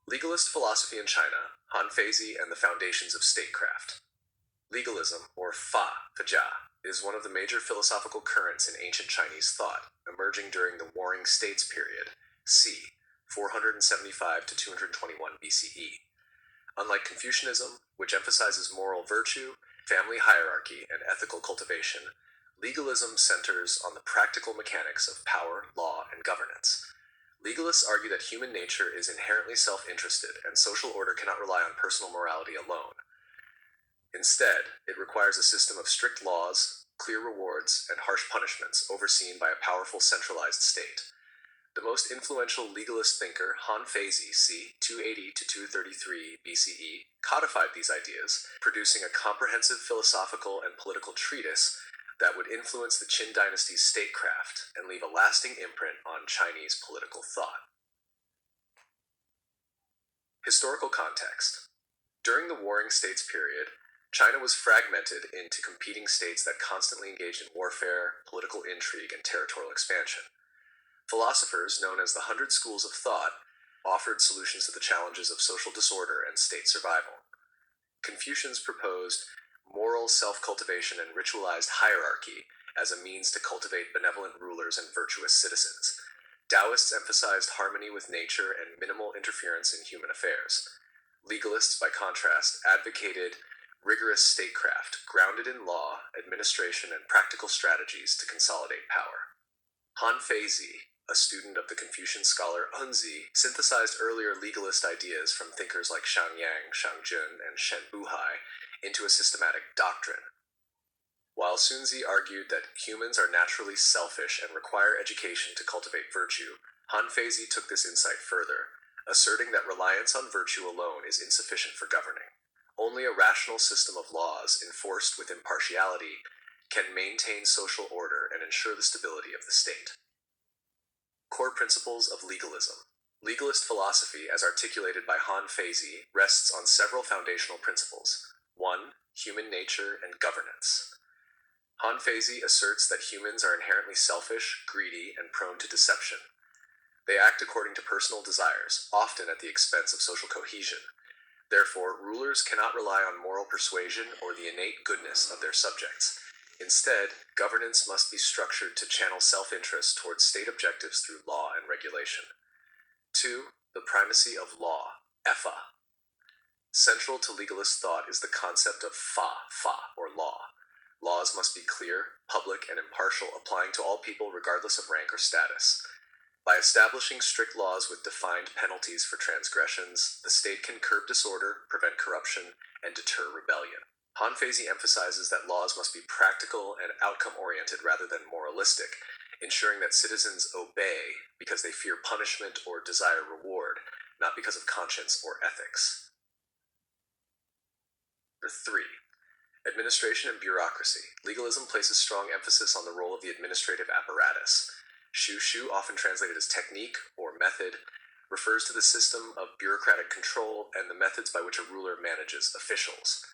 Legalist philosophy in China, Han Feizi and the Foundations of Statecraft. Legalism, or Fa, is one of the major philosophical currents in ancient Chinese thought, emerging during the Warring States period, c. 475 to 221 BCE. Unlike Confucianism, which emphasizes moral virtue, family hierarchy, and ethical cultivation, legalism centers on the practical mechanics of power, law, and governance. Legalists argue that human nature is inherently self-interested, and social order cannot rely on personal morality alone. Instead, it requires a system of strict laws, clear rewards, and harsh punishments overseen by a powerful centralized state. The most influential legalist thinker, Han Feizi, c. 280 to 233 BCE, codified these ideas, producing a comprehensive philosophical and political treatise that would influence the Qin dynasty's statecraft and leave a lasting imprint on Chinese political thought. Historical context. During the Warring States period, China was fragmented into competing states that constantly engaged in warfare, political intrigue, and territorial expansion. Philosophers, known as the 100 Schools of Thought, offered solutions to the challenges of social disorder and state survival. Confucians proposed moral self-cultivation and ritualized hierarchy as a means to cultivate benevolent rulers and virtuous citizens. Taoists emphasized harmony with nature and minimal interference in human affairs. Legalists, by contrast, advocated rigorous statecraft, grounded in law, administration, and practical strategies to consolidate power. Han Feizi, a student of the Confucian scholar Unzi, synthesized earlier legalist ideas from thinkers like Shang Yang, Shang Jun, and Shen Buhai into a systematic doctrine. While Sunzi argued that humans are naturally selfish and require education to cultivate virtue, Han Feizi took this insight further, asserting that reliance on virtue alone is insufficient for governing. Only a rational system of laws, enforced with impartiality, can maintain social order and ensure the stability of the state. Core principles of legalism. Legalist philosophy, as articulated by Han Feizi, rests on several foundational principles. 1. Human nature and governance. Han Feizi asserts that humans are inherently selfish, greedy, and prone to deception. They act according to personal desires, often at the expense of social cohesion. Therefore, rulers cannot rely on moral persuasion or the innate goodness of their subjects. Instead, governance must be structured to channel self-interest towards state objectives through law and regulation. 2. The primacy of law, Fa. Central to legalist thought is the concept of Fa, or law. Laws must be clear, public, and impartial, applying to all people regardless of rank or status. By establishing strict laws with defined penalties for transgressions, the state can curb disorder, prevent corruption, and deter rebellion. Han Feizi emphasizes that laws must be practical and outcome-oriented rather than moralistic, ensuring that citizens obey because they fear punishment or desire reward, not because of conscience or ethics. 3. Administration and bureaucracy. Legalism places strong emphasis on the role of the administrative apparatus. Shu, often translated as technique or method, refers to the system of bureaucratic control and the methods by which a ruler manages officials.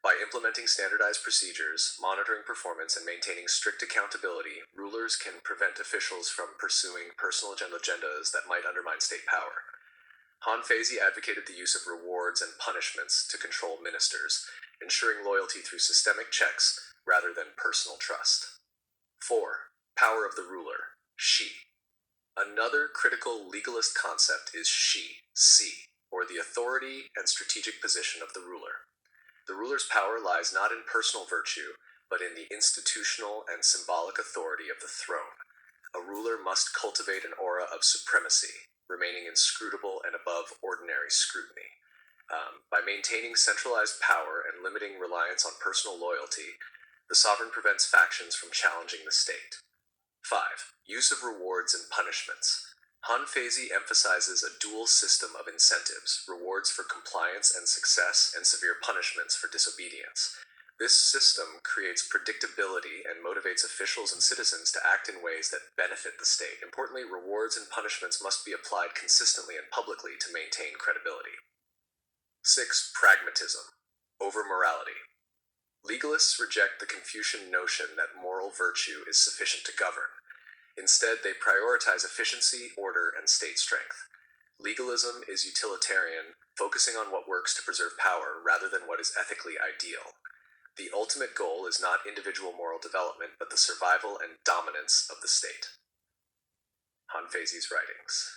By implementing standardized procedures, monitoring performance, and maintaining strict accountability, rulers can prevent officials from pursuing personal agendas that might undermine state power. Han Feizi advocated the use of rewards and punishments to control ministers, ensuring loyalty through systemic checks rather than personal trust. 4. Power of the ruler, Shi. Another critical legalist concept is Shi, or the authority and strategic position of the ruler. The ruler's power lies not in personal virtue, but in the institutional and symbolic authority of the throne. A ruler must cultivate an aura of supremacy, remaining inscrutable and above ordinary scrutiny. By maintaining centralized power and limiting reliance on personal loyalty, the sovereign prevents factions from challenging the state. 5. Use of rewards and punishments. Han Feizi emphasizes a dual system of incentives, rewards for compliance and success, and severe punishments for disobedience. This system creates predictability and motivates officials and citizens to act in ways that benefit the state. Importantly, rewards and punishments must be applied consistently and publicly to maintain credibility. 6. Pragmatism, over morality. Legalists reject the Confucian notion that moral virtue is sufficient to govern. Instead, they prioritize efficiency, order, and state strength. Legalism is utilitarian, focusing on what works to preserve power rather than what is ethically ideal. The ultimate goal is not individual moral development, but the survival and dominance of the state. Hanfei's writings.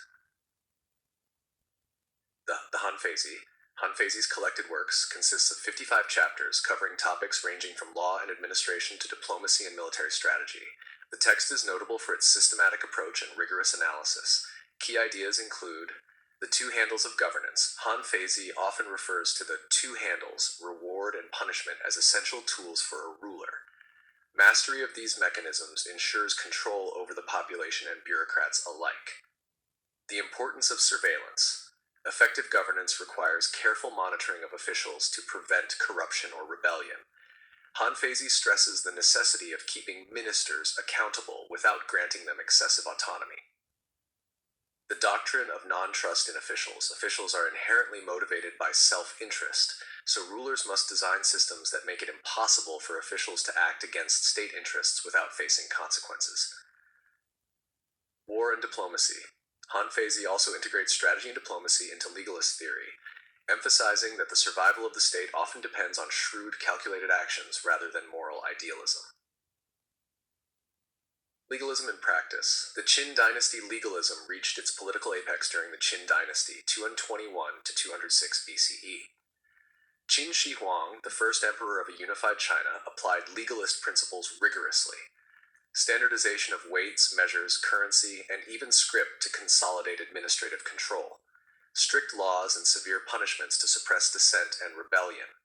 The Hanfei's collected works consists of 55 chapters covering topics ranging from law and administration to diplomacy and military strategy. The text is notable for its systematic approach and rigorous analysis. Key ideas include the two handles of governance. Hanfei often refers to the two handles, reward and punishment, as essential tools for a ruler. Mastery of these mechanisms ensures control over the population and bureaucrats alike. The importance of surveillance. Effective governance requires careful monitoring of officials to prevent corruption or rebellion. Hanfei stresses the necessity of keeping ministers accountable without granting them excessive autonomy. The doctrine of non-trust in officials. Officials are inherently motivated by self-interest, so rulers must design systems that make it impossible for officials to act against state interests without facing consequences. War and diplomacy. Hanfei also integrates strategy and diplomacy into legalist theory, emphasizing that the survival of the state often depends on shrewd, calculated actions rather than moral idealism. Legalism in practice. The Qin Dynasty legalism reached its political apex during the Qin Dynasty, 221 to 206 BCE. Qin Shi Huang, the first emperor of a unified China, applied legalist principles rigorously. Standardization of weights, measures, currency, and even script to consolidate administrative control. Strict laws and severe punishments to suppress dissent and rebellion.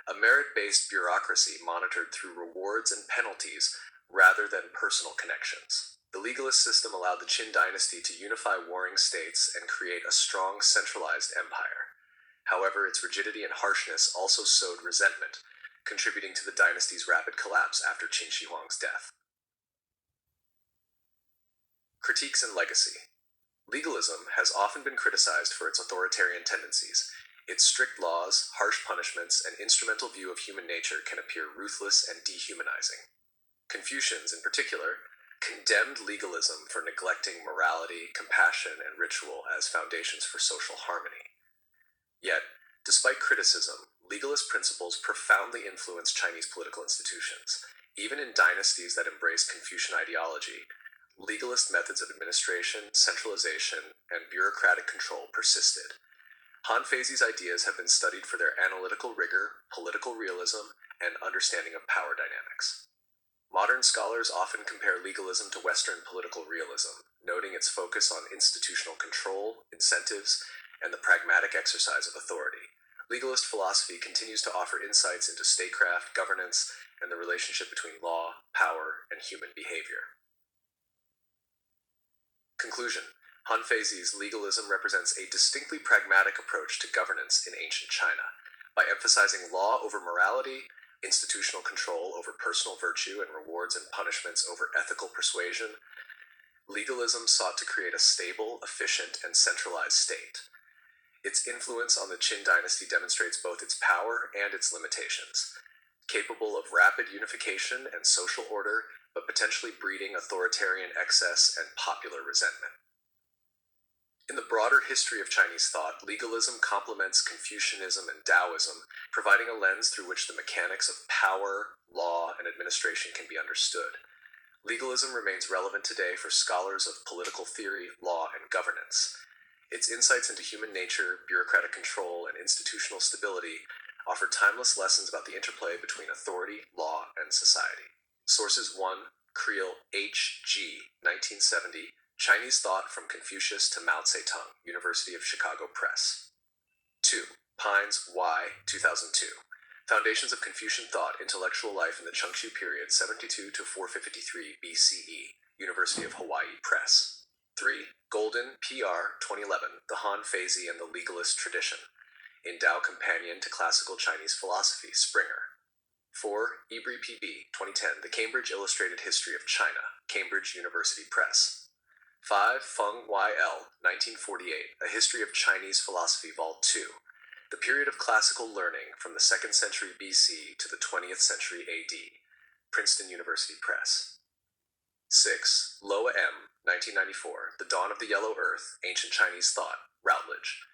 A merit-based bureaucracy monitored through rewards and penalties rather than personal connections. The legalist system allowed the Qin dynasty to unify warring states and create a strong centralized empire. However, its rigidity and harshness also sowed resentment, contributing to the dynasty's rapid collapse after Qin Shi Huang's death. Critiques and legacy. Legalism has often been criticized for its authoritarian tendencies. Its strict laws, harsh punishments, and instrumental view of human nature can appear ruthless and dehumanizing. Confucians, in particular, condemned legalism for neglecting morality, compassion, and ritual as foundations for social harmony. Yet, despite criticism, legalist principles profoundly influenced Chinese political institutions. Even in dynasties that embraced Confucian ideology, legalist methods of administration, centralization, and bureaucratic control persisted. Hanfei's ideas have been studied for their analytical rigor, political realism, and understanding of power dynamics. Modern scholars often compare legalism to Western political realism, noting its focus on institutional control, incentives, and the pragmatic exercise of authority. Legalist philosophy continues to offer insights into statecraft, governance, and the relationship between law, power, and human behavior. Conclusion. Hanfei's legalism represents a distinctly pragmatic approach to governance in ancient China. By emphasizing law over morality, institutional control over personal virtue, and rewards and punishments over ethical persuasion, legalism sought to create a stable, efficient, and centralized state. Its influence on the Qin dynasty demonstrates both its power and its limitations. Capable of rapid unification and social order, but potentially breeding authoritarian excess and popular resentment. In the broader history of Chinese thought, legalism complements Confucianism and Taoism, providing a lens through which the mechanics of power, law, and administration can be understood. Legalism remains relevant today for scholars of political theory, law, and governance. Its insights into human nature, bureaucratic control, and institutional stability offer timeless lessons about the interplay between authority, law, and society. Sources 1. Creel H.G. 1970. Chinese Thought from Confucius to Mao Zedong, University of Chicago Press. 2. Pines Y. 2002. Foundations of Confucian Thought, Intellectual Life in the Chengxu Period, 72 to 453 BCE, University of Hawaii Press. 3. Golden, P.R. 2011, The Hanfei and the Legalist Tradition, in Tao Companion to Classical Chinese Philosophy, Springer. 4. Ebri P.B. 2010, The Cambridge Illustrated History of China, Cambridge University Press. 5. Feng Y.L. 1948, A History of Chinese Philosophy, Vol. 2. The Period of Classical Learning from the 2nd Century B.C. to the 20th Century A.D., Princeton University Press. 6. Loa M. 1994, The Dawn of the Yellow Earth, Ancient Chinese Thought, Routledge.